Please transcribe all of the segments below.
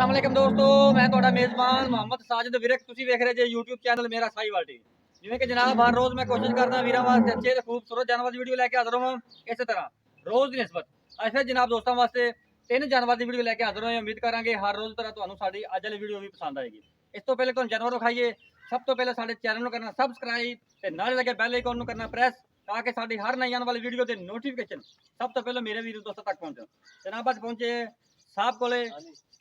अस्सलामुअलैकुम दोस्तों, मैं ਤੁਹਾਡਾ ਮੇਜ਼ਬਾਨ ਮੁਹੰਮਦ ਸਾजिद ਵਿਰਕ। ਤੁਸੀਂ ਵੇਖ ਰਹੇ ਜੇ YouTube ਚੈਨਲ ਮੇਰਾ ਸਾਈਵਾਲ ਟੀਵੀ। ਜਿਵੇਂ ਕਿ ਜਨਾਬ ਹਰ ਰੋਜ਼ ਮੈਂ ਕੋਸ਼ਿਸ਼ ਕਰਦਾ ਵੀਰਾਂ ਵਾਸਤੇ ਅੱਛੇ ਤੇ ਖੂਬਸੂਰਤ ਜਾਨਵਰ ਦੀ ਵੀਡੀਓ ਲੈ ਕੇ ਹਾਜ਼ਰ ਹਾਂ। ਇਸੇ ਤਰ੍ਹਾਂ ਰੋਜ਼ ਦੀ ਨਿਸਬਤ ਅੱਜ ਫਿਰ ਜਨਾਬ ਦੋਸਤਾਂ ਵਾਸਤੇ 3 ਜਾਨਵਰ ਦੀ ਵੀਡੀਓ ਲੈ ਕੇ ਹਾਜ਼ਰ ਹੋਏ। ਉਮੀਦ ਕਰਾਂਗੇ ਹਰ ਰੋਜ਼ ਤਰ੍ਹਾਂ ਤੁਹਾਨੂੰ ਸਾਡੀ ਅੱਜ ਵਾਲੀ ਵੀਡੀਓ ਵੀ ਪਸੰਦ ਆਏਗੀ। ਇਸ ਤੋਂ ਪਹਿਲੇ ਤੁਹਾਨੂੰ ਜਾਨਵਰ ਵਿਖਾਈਏ, ਸਭ ਤੋਂ ਪਹਿਲੇ ਸਾਡੇ ਚੈਨਲ ਨੂੰ ਕਰਨਾ ਸਬਸਕ੍ਰਾਈਬ ਤੇ ਨਾਲ ਲੱਗੇ ਬੈਲ ਆਈਕਨ ਨੂੰ ਕਰਨਾ ਪ੍ਰੈਸ, ਤਾਂ ਕਿ ਸਾਡੀ ਹਰ ਨਈ ਆਉਣ ਵਾਲੀ ਵੀਡੀਓ ਦੇ ਨੋਟੀਫਿਕੇਸ਼ਨ ਸਭ ਤੋਂ ਪਹਿਲਾਂ ਮੇਰੇ ਵੀਰ ਦੋਸਤਾਂ ਤੱਕ ਪਹੁੰਚਣ। ਜਨਾਬ ਅੱਜ ਪਹੁੰਚੇ ਸਾਹਿਬ ਕੋਲੇ,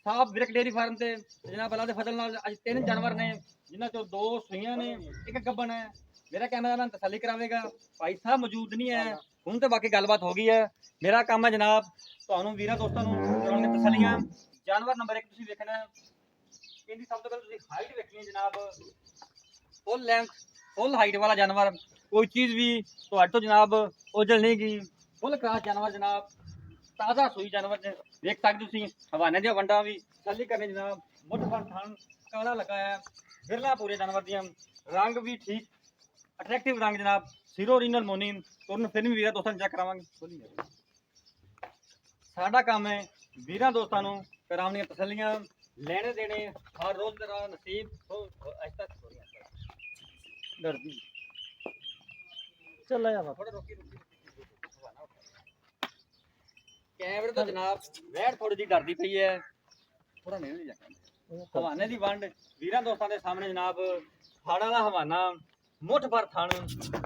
साहब विरक डेयरी फार्म से। जनाब अल्लाह के फजल नाल अज 3 जानवर ने, जिन्हां चों 2 सूइयां ने, एक गब्बन है। मेरा कैमरामैन तसल्ली करावेगा, भाई साहब मौजूद नहीं है हुण तो बाकी गलबात हो गई है। मेरा काम है जनाब तुहानूं वीरां दोस्तां नूं कराउणियां तसल्लियां। जानवर नंबर 1 तुसीं वेखना है, इहदी सब तो पहले तुसीं हाइट वेखनी है जनाब, फुल लेंथ फुल हाइट वाला जानवर। कोई चीज़ भी तुहाडे तो जनाब ओझल नहीं गई, फुल क्रॉस जानवर जनाब, ताज़ा सूई जानवर ने देख सकते तुसीं। हवाने दी वंडा भी तसल्ली करनी जनाब, मुठ पर थान काला लगा है, बिरला पूरे जानवर दियां, रंग भी ठीक अट्रैक्टिव रंग जनाब, सिरो ओरिजिनल मोनी। तुरन फिर भी वीरां दोस्तां चेक करावांगे। साडा काम है वीरां दोस्तां नूं कराउणियां तसल्लियां, लेने देने हर रोज़ तेरा नसीब हो अज तक डरदी चल जा थोड़ा रोकी रोकी कैमरे तो जनाब वैट थोड़ी जी डरती पई है, थोड़ा नहीं जाता। हवाने की वंड वीरां दोस्तां के सामने जनाब, हाड़ा का हवाना, मुठ भर थण,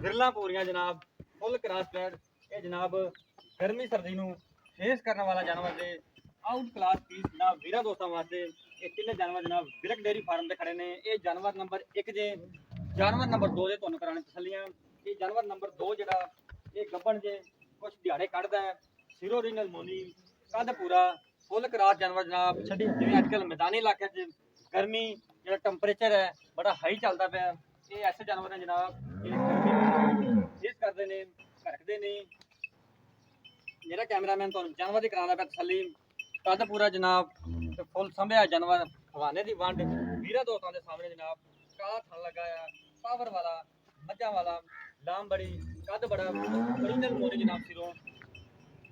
बिरला पूरियां जनाब, फुल क्रॉस पैड। ये जनाब गर्मी सर्दी नूं फेस करने वाला जानवर दे आउट क्लास पीस जनाब वीरां दोस्तां वास्ते। ये तीन जानवर जनाब विरक डेयरी फार्म से खड़े ने। ये जानवर नंबर 1 जे, जानवर नंबर 2 जे तुहानूं कराने तसल्लियां। ये जानवर नंबर 2 जिहड़ा ये गब्बन जे, कुछ दिहाड़े कढ़दा है, सिरो ओरिजिनल मोनी, कद पूरा फुल क्रॉस जानवर जनाब। जिवें अजकल मैदानी इलाके च गर्मी जो टंपरेचर है बड़ा हाई चलता पाया, ये ऐसे जानवर हैं जनाब फेस करते हैं, घरकते नहीं। मेरा कैमरामैन तो जानवर की कराना पाया तसल्ली। कद पूरा जनाब ते फुल संभ्या जानवर, हवाने की वंड वीरां दोस्तां के सामने जनाब, काला थन लगा है, पावर वाला, मज्जा वाला, लाम बड़ी, कद बड़ा, ओरिजिनल मोनी जनाब सिरों।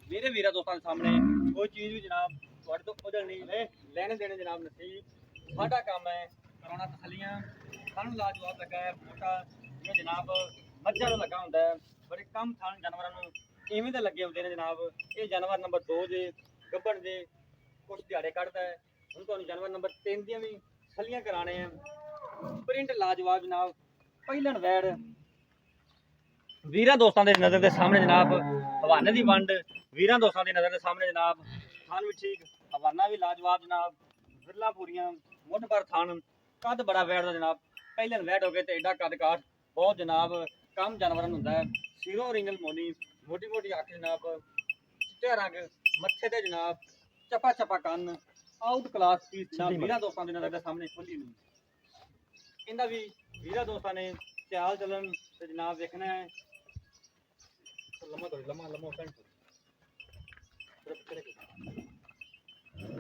मेरे वीरा दोस्तों के सामने कोई चीज़ भी जनाब तुहाडे तो उधर नहीं है, लेने देने जनाब नसीब। साडा काम है कराउणा तसल्लियां। थन लाजवाब लगा है, मोटा जिवें जनाब मज्जां नूं लगा हुंदा है, बड़े कम थन जानवरां नूं इवें दे लगे हुंदे ने जनाब। ये जानवर नंबर 2 जे, गब्बन जे, कुछ दिहाड़े कढ़दा है। हुण तुहानूं जानवर नंबर 3 दियां भी तसल्लियां कराने हैं। प्रिंट लाजवाब जनाब, पहिलन वैड़ वीरां दोस्तां दे नज़र दे सामने जनाब, हवाने की वंड वीरां दोस्तां दी नज़र दे सामने जनाब, थान भी ठीक, हवाना भी लाजवाब जनाब, बिरला पूरियां, मुठ पर थान, कद बड़ा वैड़ दा जनाब। पहले वैड़ हो गए तो एडा कद काठ बहुत जनाब कम जानवर हुंदा है। सिरो ओरिजिनल मोनी, मोटी मोटी अख जनाब, चिट्टा रंग मत्थे ते जनाब, चपा चपा कन्न, आउट क्लास पीस जनाब वीरां दोस्तां दी नज़र दे सामने खोली नहीं। इन्दा भी वीरां दोस्तां ने चाल चलन ते जनाब देखना है। लम्मा थोड़ी लम्मा लम्मा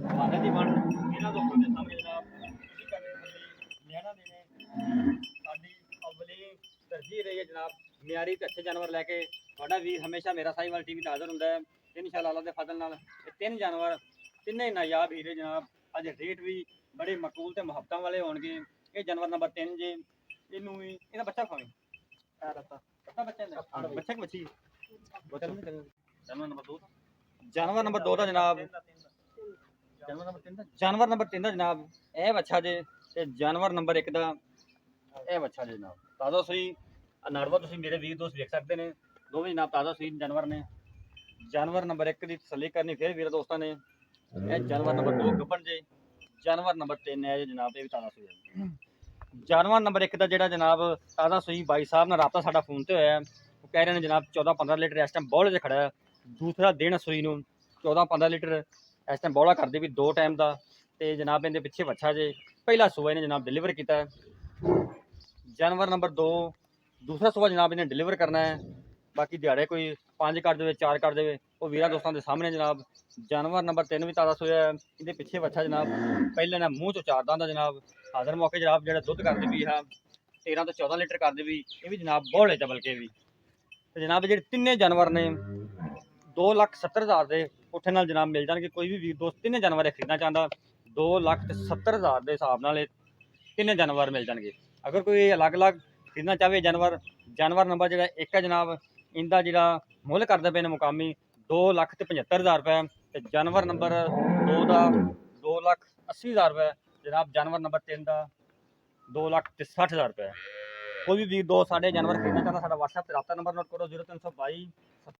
हवाने की वंड वीरां दोस्तां के सामने जनाब की करनी तसल्ली, लेना देने साडी अव्वली तरजीह रही है जनाब। मियारी ते अच्छे जानवर लैके तुहाडा वीर हमेशा मेरा साहिवाल टीवी ते हाज़र हुंदा है। इंशाअल्लाह अल्लाह दे फजल नाल तीन जानवर तिन्ने नायाब हीरे जनाब, अज रेट भी बड़े मकबूल ते मुहब्बतां वाले होणगे। ये जानवर नंबर 3 जे, इनू भी इहदा बच्चा खावे बच्चा बच्चा बच्ची जानवर नंबर 2 का जनाब, जानवर नंबर 3 का जनाब यह बच्चा जे, ते जानवर नंबर 1 का यह बच्चा जे जनाब। ताज़ा सूई नाड़वा तुसीं मेरे वीर दोस्त देख सकते हैं, दोवें जनाब ताज़ा सूई जानवर ने। जानवर नंबर 1 की तसल्ली करनी फिर वीर दोस्तों ने। यह जानवर नंबर 2 गब्बन जे, जानवर नंबर 3 है जनाब, ये भी ताज़ा सूई है। जानवर नंबर 1 का जोड़ा जनाब ताज़ा सूई भाई साहब ने राबता साडा फोन से होया, वो कह रहे हैं जनाब 14-15 लीटर इस टाइम बौले से खड़ा है। दूसरा दिन सूई नूं 14-15 लीटर इस टाइम बौला कर दे भी 2 टाइम का। तो जनाब इनके पिछे बच्चा जे पहला सूआ इन्हें जनाब डिलीवर किया है। जानवर नंबर 2 दूसरा सूआ जनाब इन्हें डिलीवर करना है। बाकी दिहाड़े कोई 5 कर दे 4 कर दे, वो वीरां दोस्तों के सामने जनाब। जानवर नंबर 3 भी ताज़ा सूया है, इहदे पिछे बच्चा जनाब पहले ने मूँह चो चार दांदा जनाब। हाज़र मौके जनाब जो दुध करते भी है 13 तो 14 लीटर करते भी, ये भी जनाब बौले च बल्कि भी। तो जनाब जो तिने जानवर ने 2,70,000 के उठे नाल जनाब मिल जाएंगे। कोई भी वीर दोस्त तिने जानवर खरीदना चाहता 2,70,000 ਦੇ ਹਿਸਾਬ ਨਾਲ ਇਹ ਤਿੰਨੇ ਜਾਨਵਰ ਮਿਲ ਜਾਣਗੇ। ਅਗਰ ਕੋਈ ਅਲੱਗ-ਅਲੱਗ ਖਰੀਦਣਾ ਚਾਹਵੇ ਜਾਨਵਰ ਨੰਬਰ ਜਿਹੜਾ ਇੱਕ ਹੈ ਜਨਾਬ, ਇਹਦਾ ਜਿਹੜਾ ਮੁੱਲ ਕਰਦੇ ਪਏ ਨੇ ਮੁਕਾਮੀ 2,75,000 ਰੁਪਏ, ਤੇ ਜਾਨਵਰ ਨੰਬਰ 2 ਦਾ 2,80,000 ਰੁਪਏ ਜਨਾਬ, ਜਾਨਵਰ ਨੰਬਰ 3 ਦਾ 2,60,000 ਰੁਪਏ। ਕੋਈ ਵੀ ਵੀਰ ਦੋ ਸਾਡੇ ਜਾਨਵਰ ਖਰੀਦਣਾ ਚਾਹੁੰਦਾ, ਸਾਡਾ WhatsApp ਤੇ ਰਾਬਤਾ ਨੰਬਰ ਨੋਟ ਕਰੋ 0322